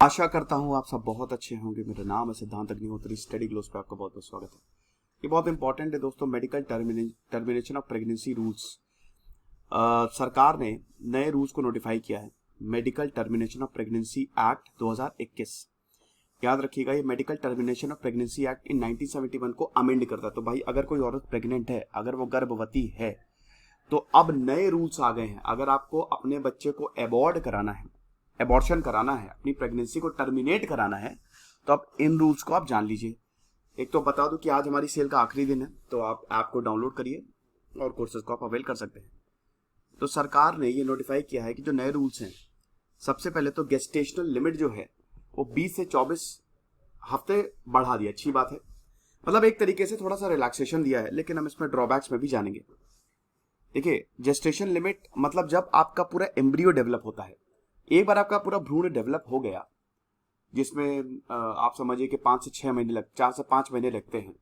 आशा करता हूँ आप सब बहुत अच्छे होंगे। मेरा नाम है सिद्धांत अग्निहोत्री। स्टडी ग्लोस पे आपका बहुत बहुत स्वागत है। ये बहुत इंपॉर्टेंट है दोस्तों, medical termination of pregnancy rules. सरकार ने नए रूल्स को नोटिफाई किया है, medical termination of pregnancy act 2021। याद रखिएगा, ये medical termination of pregnancy act in 1971 को अमेंड करता है। तो भाई अगर कोई औरत प्रेग्नेंट है, अगर वो गर्भवती है, तो अब नए रूल्स आ गए हैं। अगर आपको अपने बच्चे को एबॉर्ट कराना है, एबॉर्शन कराना है, अपनी प्रेगनेंसी को टर्मिनेट कराना है, तो आप इन रूल्स को आप जान लीजिए। एक तो बता दूं कि आज हमारी सेल का आखिरी दिन है, तो आप ऐप को डाउनलोड करिए और कोर्सेज को आप अवेल कर सकते हैं। तो सरकार ने ये नोटिफाई किया है कि जो नए रूल्स हैं, सबसे पहले तो गेस्टेशनल लिमिट जो है वो 20 से 24 हफ्ते बढ़ा दिया। अच्छी बात है, मतलब एक तरीके से थोड़ा सा रिलैक्सेशन दिया है, लेकिन हम इसमें ड्रॉबैक्स में भी जानेंगे। देखिए, जेस्टेशन लिमिट मतलब जब आपका पूरा एम्ब्रियो डेवलप होता है, एक बार आपका पूरा भ्रूण डेवलप हो गया, जिसमें आप समझिए कि 4 से 5 महीने लगते हैं,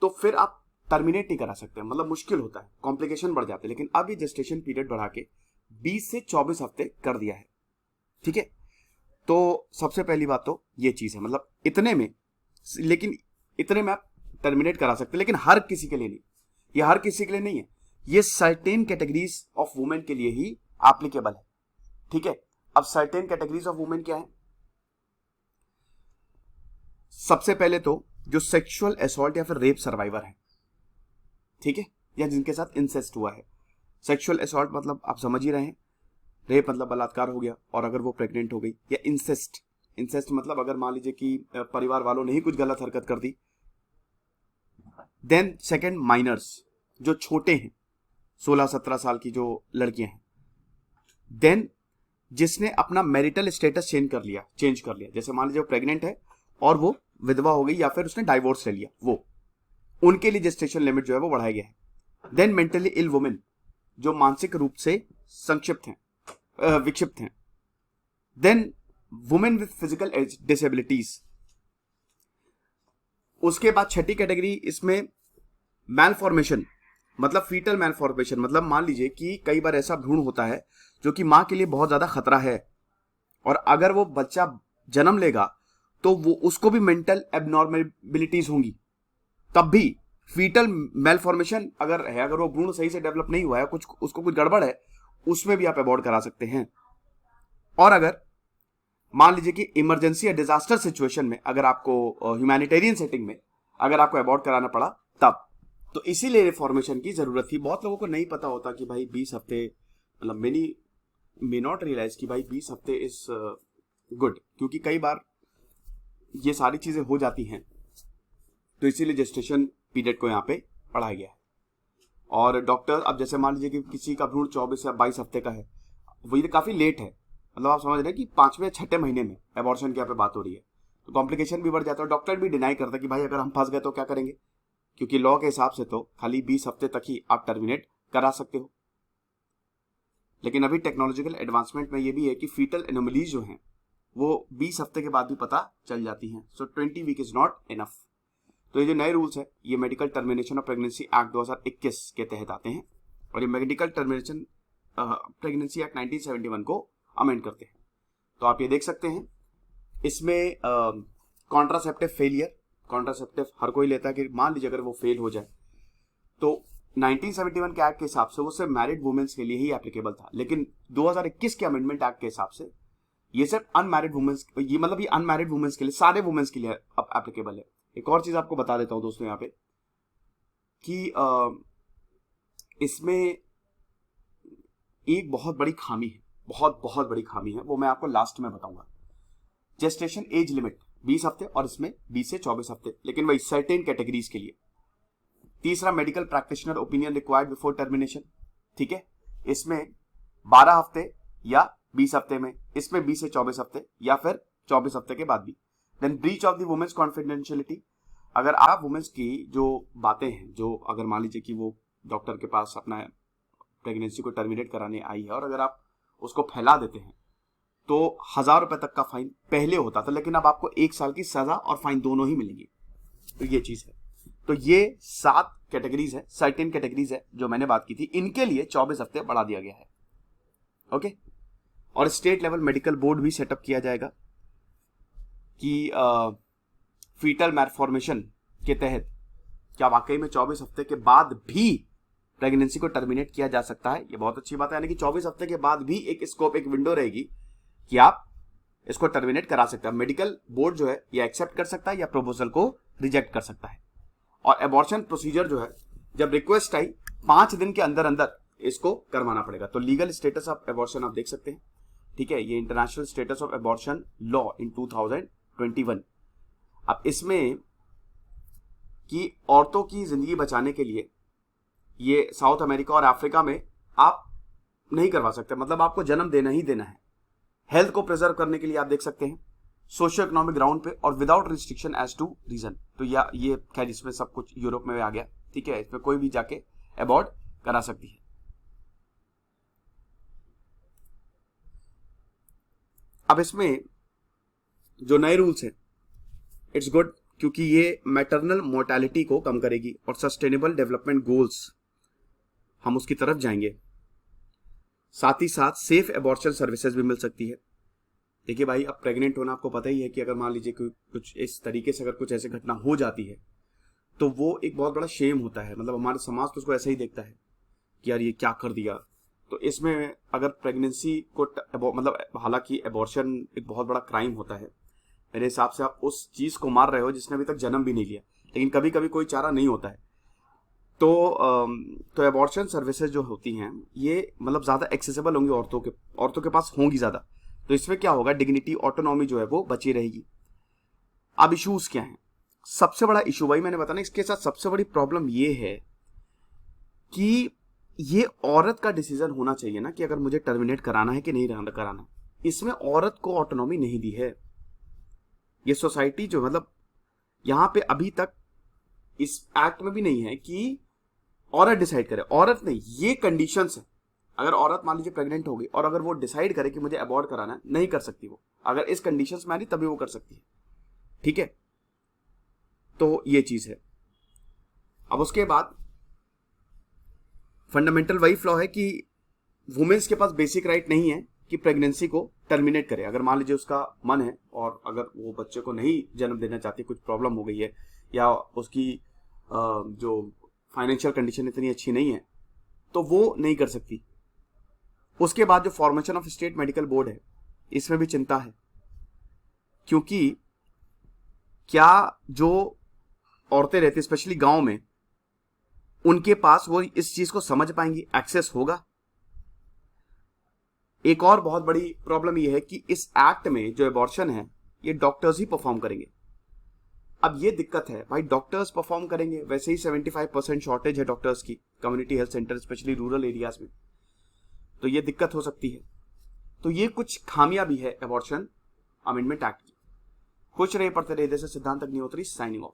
तो फिर आप टर्मिनेट नहीं करा सकते, मतलब मुश्किल होता है, कॉम्प्लिकेशन बढ़ जाते हैं। लेकिन अब ये जेस्टेशन पीरियड बढ़ा के 20 से 24 हफ्ते कर दिया है। ठीक है, तो सबसे पहली बात तो ये चीज है, मतलब इतने में, लेकिन इतने में आप टर्मिनेट करा सकते हैं, लेकिन हर किसी के लिए नहीं। ये हर किसी के लिए नहीं है, ये सर्टेन कैटेगरीज ऑफ वुमेन के लिए ही एप्लीकेबल है। ठीक है, अब सर्टेन कैटेगरीज ऑफ वुमेन क्या है? सबसे पहले तो जो सेक्सुअल असॉल्ट या फिर रेप सर्वाइवर है, ठीक है, या जिनके साथ इंसेस्ट हुआ है। सेक्सुअल असॉल्ट मतलब आप समझ ही रहे हैं, रेप मतलब बलात्कार हो गया, और अगर वो प्रेग्नेंट हो गई, या इंसेस्ट मतलब अगर मान लीजिए कि परिवार वालों ने ही कुछ गलत हरकत कर दी। देन सेकंड, माइनर्स, जो छोटे हैं, 16-17 साल की जो लड़कियां हैं। देन जिसने अपना मैरिटल स्टेटस चेंज कर लिया, जैसे मान लीजिए वो प्रेग्नेंट है और वो विधवा हो गई, या फिर उसने डाइवोर्स ले लिया, वो उनके लिए जेस्टेशन लिमिट जो है वो बढ़ाया गया है। देन मेंटली इल वुमेन, जो मानसिक रूप से विक्षिप्त हैं। Then women with physical disabilities. उसके बाद छठी कैटेगरी इसमें मैलफॉर्मेशन, मतलब फीटल मैलफॉर्मेशन, मतलब मान लीजिए कि कई बार ऐसा भ्रूण होता है जो कि मां के लिए बहुत ज्यादा खतरा है, और अगर वो बच्चा जन्म लेगा तो वो उसको भी मेंटल एबनॉर्मेबिलिटीज होंगी, तब भी फीटल मेलफॉर्मेशन अगर है, अगर वो भ्रूण सही से डेवलप नहीं हुआ है, उसको कुछ गड़बड़ है, उसमें भी आप अबॉर्ट करा सकते हैं। और अगर मान लीजिए कि इमरजेंसी या डिजास्टर सिचुएशन में, अगर आपको ह्यूमैनिटेरियन सेटिंग में अगर आपको अबॉर्ट कराना पड़ा, तब तो इसीलिए रिफॉर्मेशन की जरूरत थी। बहुत लोगों को नहीं पता होता कि भाई 20 हफ्ते, मतलब मेनी मे नॉट रियलाइज कि भाई 20 हफ्ते इज गुड, क्योंकि कई बार ये सारी चीजें हो जाती हैं, तो इसीलिए जेस्टेशन पीरियड को यहाँ पे बढ़ाया गया है। और डॉक्टर, अब जैसे मान लीजिए कि किसी का भ्रूण 24 या 22 हफ्ते का है, वो ये काफी लेट है, मतलब आप समझ रहे हैं कि 5वें या 6ठे महीने में एबॉर्शन की यहाँ पे बात हो रही है, तो कॉम्प्लिकेशन भी बढ़ जाता है। डॉक्टर भी डिनाई करता है कि भाई अगर हम फंस गए तो क्या करेंगे, क्योंकि लॉ के हिसाब से तो खाली 20 हफ्ते तक ही आप टर्मिनेट करा सकते हो। लेकिन अभी टेक्नोलॉजिकल एडवांसमेंट में ये भी है कि फीटल एनोमलीज जो हैं वो 20 हफ्ते के बाद भी पता चल जाती हैं। सो 20 वीक इज नॉट इनफ। तो ये जो नए रूल्स है, ये medical termination of pregnancy act 2021 के तहत आते हैं, और ये मेडिकल टर्मिनेशन प्रेगनेंसी एक्ट 1971 को अमेंड करते हैं। तो आप ये देख सकते हैं, इसमें कॉन्ट्रासेप्टिव फेलियर, कॉन्ट्रासेप्टिव हर कोई लेता है कि मान लीजिए अगर वो फेल हो जाए, तो 1971 के एक्ट के हिसाब से वो सिर्फ मैरिड वुमेन्स के लिए ही एप्लीकेबल था, लेकिन 2021 के अमेंडमेंट एक्ट के हिसाब से ये सिर्फ अनमैरिड वुमेन्स, ये मतलब ये अनमैरिड वुमेन्स के लिए, सारे वुमेन्स के लिए अब एप्लीकेबल है। एक और चीज आपको बता देता हूं दोस्तों यहाँ पे कि इसमें एक बहुत बड़ी खामी है, बहुत बड़ी खामी है, वो मैं आपको लास्ट में बताऊंगा। जेस्टेशन एज लिमिट 20 हफ्ते, और इसमें 20 से 24 हफ्ते, लेकिन वही सर्टेन कैटेगरीज के लिए। तीसरा, medical practitioner opinion required before termination, ठीक है, इसमें 12 हफ्ते या 20 हफ्ते में, इसमें 20 से 24 हफ्ते, या फिर 24 हफ्ते के बाद भी। Then breach of the women's confidentiality, अगर आप वुमेन्स की जो बातें हैं, जो अगर मान लीजिए कि वो डॉक्टर के पास अपना प्रेगनेंसी को टर्मिनेट कराने आई है, और अगर आप उसको फैला देते हैं, तो 1000 रुपए तक का फाइन पहले होता था, लेकिन अब आपको 1 साल की सजा और फाइन दोनों ही मिलेंगी। तो ये चीज है। तो ये 7 कैटेगरीज है, सर्टेन कैटेगरीज है जो मैंने बात की थी, इनके लिए 24 हफ्ते बढ़ा दिया गया है। ओके, और स्टेट लेवल मेडिकल बोर्ड भी सेटअप किया जाएगा। कि फीटल मैलफॉर्मेशन के तहत क्या वाकई में 24 हफ्ते के बाद भी प्रेगनेंसी को टर्मिनेट किया जा सकता है। ये बहुत अच्छी बात है, यानी कि 24 हफ्ते के बाद भी एक स्कोप, एक विंडो रहेगी कि आप इसको टर्मिनेट करा सकते हैं। मेडिकल बोर्ड जो है ये एक्सेप्ट कर सकता है या प्रपोजल को रिजेक्ट कर सकता है। और एबॉर्शन प्रोसीजर जो है, जब रिक्वेस्ट आई 5 दिन के अंदर अंदर इसको करवाना पड़ेगा। तो लीगल स्टेटस ऑफ एबॉर्शन आप देख सकते हैं, ठीक है, ये international status of abortion law in 2021। अब इसमें कि औरतों की जिंदगी बचाने के लिए ये साउथ अमेरिका और अफ्रीका में आप नहीं करवा सकते, मतलब आपको जन्म देना ही देना है। हेल्थ को प्रिजर्व करने के लिए आप देख सकते हैं सोशियो इकोनॉमिक ग्राउंड पे और without restriction as to region. तो ये खैर इसमें सब कुछ यूरोप में आ गया, ठीक है, इसमें कोई भी जाके अबॉर्ट करा सकती है। अब इसमें जो नए रूल्स हैं, इट्स गुड, क्योंकि ये मैटरनल मोर्टेलिटी को कम करेगी और सस्टेनेबल डेवलपमेंट गोल्स हम उसकी तरफ जाएंगे। साथ ही साथ सेफ एबॉर्शन सर्विसेज भी मिल सकती है। देखिए भाई, अब प्रेग्नेंट होना आपको पता ही है कि अगर मान लीजिए कुछ इस तरीके से अगर कुछ ऐसी घटना हो जाती है तो वो एक बहुत बड़ा शेम होता है, मतलब हमारे समाज तो उसको ऐसे ही देखता है कि यार ये क्या कर दिया। तो इसमें अगर प्रेगनेंसी को मतलब, हालांकि एबॉर्शन एक बहुत बड़ा क्राइम होता है, मेरे हिसाब से आप उस चीज को मार रहे हो जिसने अभी तक जन्म भी नहीं लिया, लेकिन कभी कभी कोई चारा नहीं होता है। तो एबॉर्शन सर्विसेज जो होती हैं ये मतलब ज्यादा एक्सेसिबल होंगी, औरतों के पास होंगी ज्यादा। तो इसमें क्या होगा, डिग्निटी, ऑटोनॉमी जो है वो बची रहेगी। अब इश्यूज क्या हैं? सबसे बड़ा इशू भाई मैंने बताना, इसके साथ सबसे बड़ी प्रॉब्लम ये है कि ये औरत का डिसीजन होना चाहिए ना कि अगर मुझे टर्मिनेट कराना है कि नहीं कराना। इसमें औरत को ऑटोनॉमी नहीं दी है ये सोसाइटी जो, मतलब यहां पे अभी तक इस एक्ट में भी नहीं है कि औरत डिसाइड करे। औरत नहीं, ये कंडीशंस है। अगर औरत मान लीजिए प्रेग्नेंट होगी और अगर वो डिसाइड करे कि मुझे अबॉर्ट कराना है, नहीं कर सकती वो। अगर इस कंडीशंस में आ रही तभी वो कर सकती है, ठीक है। तो ये चीज है। अब उसके बाद फंडामेंटल वही फ्लॉ है कि वुमेन्स के पास बेसिक राइट नहीं है कि प्रेगनेंसी को टर्मिनेट करे। अगर मान लीजिए उसका मन है और अगर वो बच्चे को नहीं जन्म देना चाहती, कुछ प्रॉब्लम हो गई है या उसकी जो फाइनेंशियल कंडीशन इतनी अच्छी नहीं है, तो वो नहीं कर सकती। उसके बाद जो formation of state medical board है, इसमें भी चिंता है, क्योंकि क्या जो औरतें रहती स्पेशली गांव में, उनके पास वो इस चीज को समझ पाएंगी, एक्सेस होगा। एक और बहुत बड़ी प्रॉब्लम ये है कि इस एक्ट में जो एबॉर्शन है ये डॉक्टर्स ही परफॉर्म करेंगे। अब ये दिक्कत है भाई, डॉक्टर्स परफॉर्म करेंगे, वैसे ही 75% शॉर्टेज है डॉक्टर्स की community health centre, specially rural areas में, तो ये दिक्कत हो सकती है। तो ये कुछ खामियां भी है एबॉर्शन अमेंडमेंट एक्ट की। खुश रहे, पढ़ते रहे। जैसे सिद्धांत अग्निहोत्री, साइनिंग ऑफ।